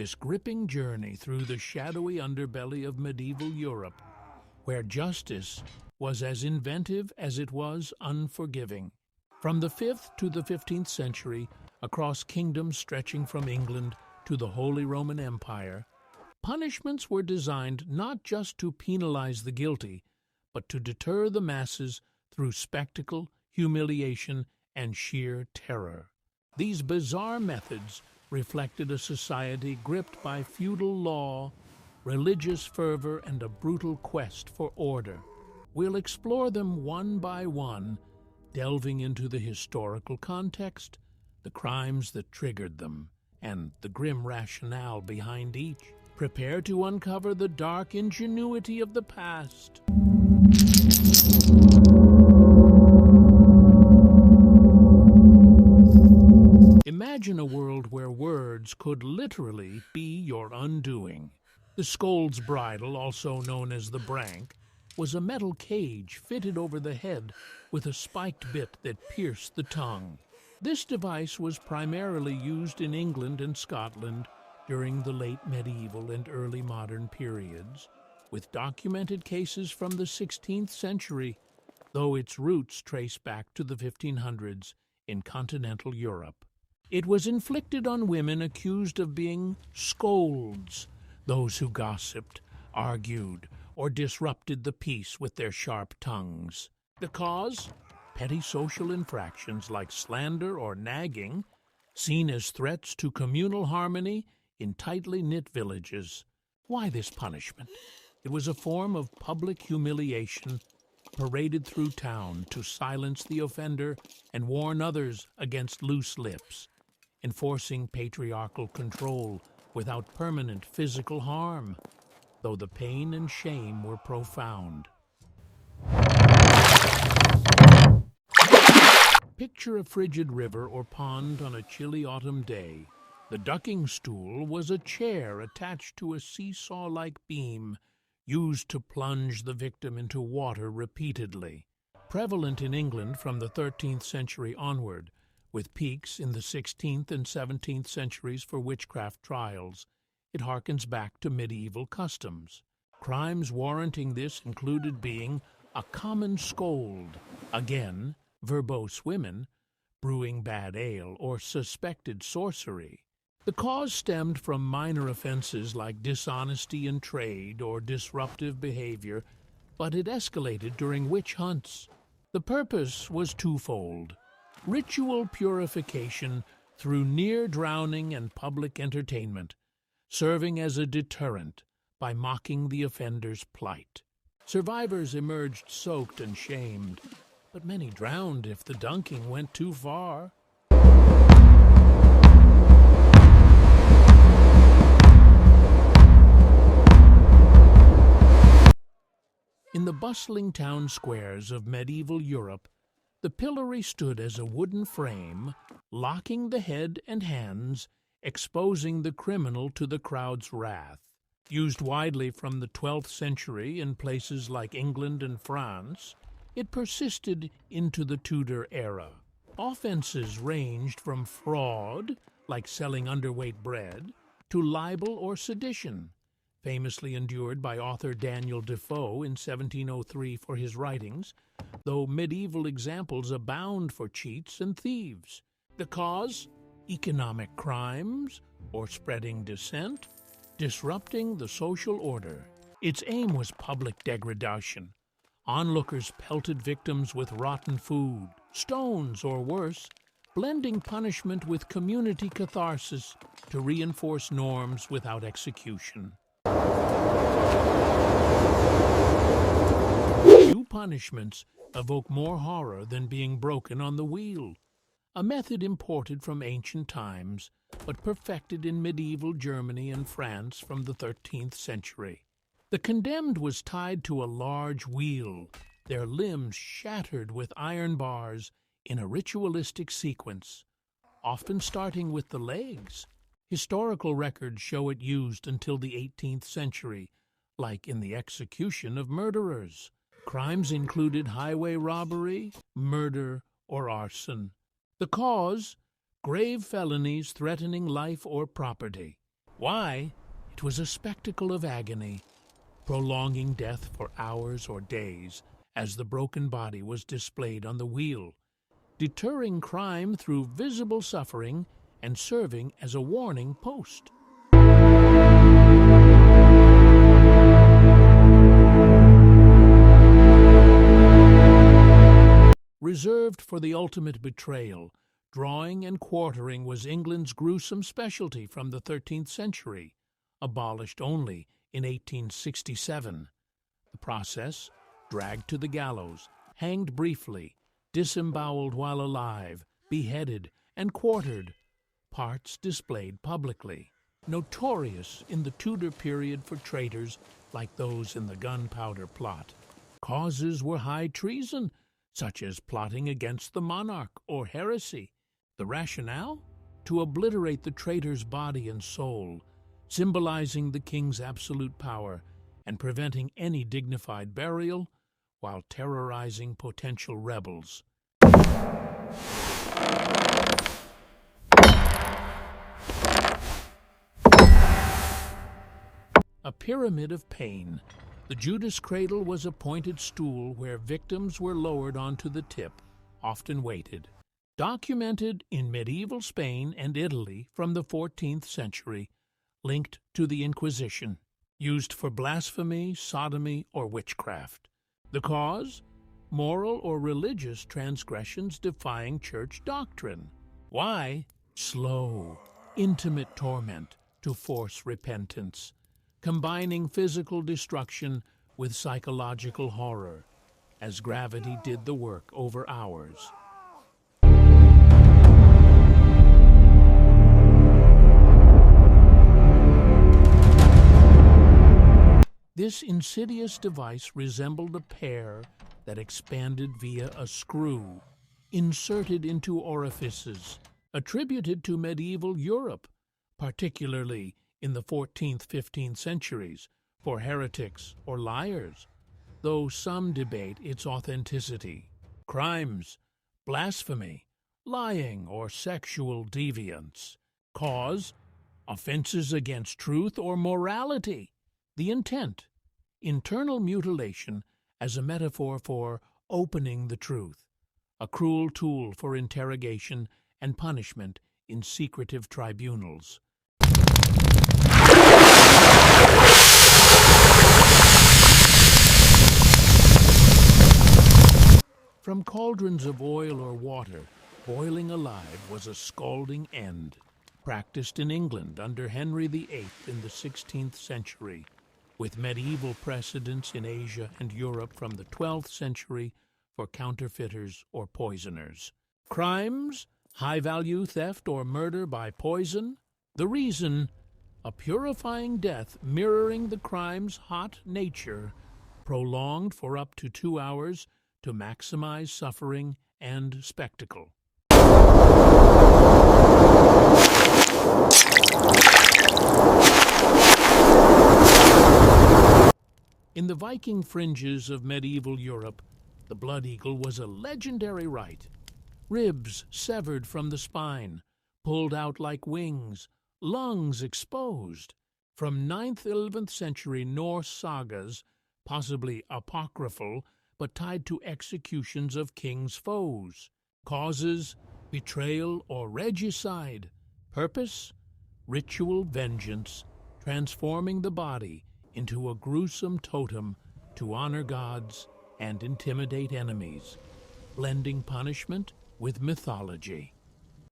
this gripping journey through the shadowy underbelly of medieval Europe, where justice was as inventive as it was unforgiving. From the 5th to the 15th century, across kingdoms stretching from England to the Holy Roman Empire, punishments were designed not just to penalize the guilty, but to deter the masses through spectacle, humiliation, and sheer terror. These bizarre methods reflected a society gripped by feudal law, religious fervor, and a brutal quest for order. We'll explore them one by one, delving into the historical context, the crimes that triggered them, and the grim rationale behind each. Prepare to uncover the dark ingenuity of the past. Imagine a world where words could literally be your undoing. The Scold's bridle, also known as the brank, was a metal cage fitted over the head with a spiked bit that pierced the tongue. This device was primarily used in England and Scotland during the late medieval and early modern periods, with documented cases from the 16th century, though its roots trace back to the 1500s in continental Europe. It was inflicted on women accused of being scolds, those who gossiped, argued, or disrupted the peace with their sharp tongues. The cause? Petty social infractions like slander or nagging, seen as threats to communal harmony in tightly knit villages. Why this punishment? It was a form of public humiliation paraded through town to silence the offender and warn others against loose lips, enforcing patriarchal control without permanent physical harm, though the pain and shame were profound. Picture a frigid river or pond on a chilly autumn day. The ducking stool was a chair attached to a seesaw-like beam used to plunge the victim into water repeatedly. Prevalent in England from the 13th century onward, with peaks in the 16th and 17th centuries for witchcraft trials, it harkens back to medieval customs. Crimes warranting this included being a common scold, again, verbose women, brewing bad ale, or suspected sorcery. The cause stemmed from minor offenses like dishonesty in trade or disruptive behavior, but it escalated during witch hunts. The purpose was twofold: ritual purification through near drowning and public entertainment, serving as a deterrent by mocking the offender's plight. Survivors emerged soaked and shamed, but many drowned if the dunking went too far. In the bustling town squares of medieval Europe, the pillory stood as a wooden frame, locking the head and hands, exposing the criminal to the crowd's wrath. Used widely from the 12th century in places like England and France, it persisted into the Tudor era. Offenses ranged from fraud, like selling underweight bread, to libel or sedition, famously endured by author Daniel Defoe in 1703 for his writings, though medieval examples abound for cheats and thieves. The cause? Economic crimes, or spreading dissent, disrupting the social order. Its aim was public degradation. Onlookers pelted victims with rotten food, stones, or worse, blending punishment with community catharsis to reinforce norms without execution. Few punishments evoke more horror than being broken on the wheel, a method imported from ancient times but perfected in medieval Germany and France from the 13th century. The condemned was tied to a large wheel, their limbs shattered with iron bars in a ritualistic sequence, often starting with the legs. Historical records show it used until the 18th century, like in the execution of murderers. Crimes included highway robbery, murder, or arson. The cause? Grave felonies threatening life or property. Why? It was a spectacle of agony, prolonging death for hours or days as the broken body was displayed on the wheel, deterring crime through visible suffering and serving as a warning post. Reserved for the ultimate betrayal, drawing and quartering was England's gruesome specialty from the 13th century, abolished only in 1867. The process: dragged to the gallows, hanged briefly, disemboweled while alive, beheaded, and quartered, parts displayed publicly. Notorious in the Tudor period for traitors like those in the Gunpowder Plot. Causes were high treason, such as plotting against the monarch or heresy. The rationale? To obliterate the traitor's body and soul, symbolizing the king's absolute power and preventing any dignified burial while terrorizing potential rebels. A pyramid of pain. The Judas Cradle was a pointed stool where victims were lowered onto the tip, often weighted. Documented in medieval Spain and Italy from the 14th century, linked to the Inquisition, used for blasphemy, sodomy, or witchcraft. The cause? Moral or religious transgressions defying church doctrine. Why? Slow, intimate torment to force repentance, combining physical destruction with psychological horror, as gravity did the work over hours. This insidious device resembled a pear that expanded via a screw, inserted into orifices, attributed to medieval Europe, particularly in the 14th, 15th centuries, for heretics or liars, though some debate its authenticity. Crimes: blasphemy, lying or sexual deviance. Cause: offenses against truth or morality. The intent: internal mutilation as a metaphor for opening the truth, a cruel tool for interrogation and punishment in secretive tribunals. From cauldrons of oil or water, boiling alive was a scalding end, practiced in England under Henry VIII in the 16th century, with medieval precedents in Asia and Europe from the 12th century for counterfeiters or poisoners. Crimes: high-value theft or murder by poison. The reason: a purifying death mirroring the crime's hot nature, prolonged for up to 2 hours to maximize suffering and spectacle. In the Viking fringes of medieval Europe, the blood eagle was a legendary rite. Ribs severed from the spine, pulled out like wings, lungs exposed. From 9th–11th century Norse sagas, possibly apocryphal, but tied to executions of king's foes. Causes: betrayal or regicide. Purpose: ritual vengeance, transforming the body into a gruesome totem to honor gods and intimidate enemies, blending punishment with mythology.